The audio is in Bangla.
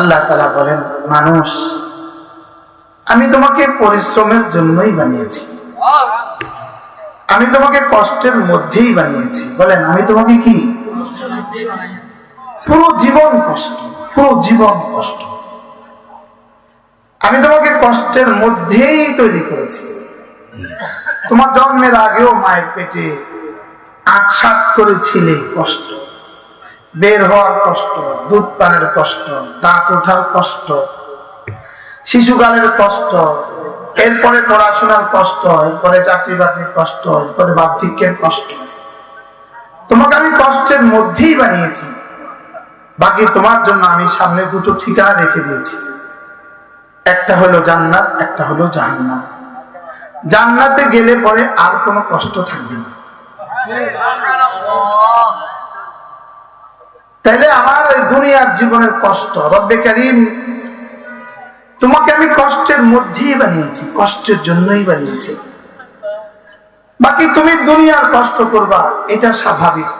আল্লাহ তাআলা বলেন, মানুষ আমি তোমাকে পরিশ্রমের জন্যই বানিয়েছি, আমি তোমাকে কষ্টের মধ্যেই বানিয়েছি। বলেন, আমি তোমাকে কি পুরো জীবন কষ্ট, পুরো জীবন কষ্ট, আমি তোমাকে কষ্টের মধ্যেই তৈরি করেছি। তোমার জন্মের আগেও মায়ের পেটে আটসাত করেছিলে কষ্ট, বের হওয়ার কষ্ট, দুধ পানের কষ্ট, দাঁত ওঠার কষ্ট, শিশুকালের কষ্ট, এরপরে পড়াশোনার কষ্ট, এরপরে চাকরি বাকরির কষ্ট, এরপরে বার্ধক্যের কষ্ট। তোমাকে আমি কষ্টের মধ্যেই বানিয়েছি। বাকি তোমার জন্য আমি সামনে দুটো ঠিকানা রেখে দিয়েছি, একটা হলো জান্নাত, একটা হলো জাহান্নাম। জান্নাতে গেলে পরে আর কোনো কষ্ট থাকবে না। তাইলে আমার এই দুনিয়ার জীবনের কষ্ট, রব্বে কারীম তোমাকে আমি কষ্টের মধ্যেই বানিয়েছি, কষ্টের জন্যই বানিয়েছি। বাকি তুমি দুনিয়ার কষ্ট করবা, এটা স্বাভাবিক।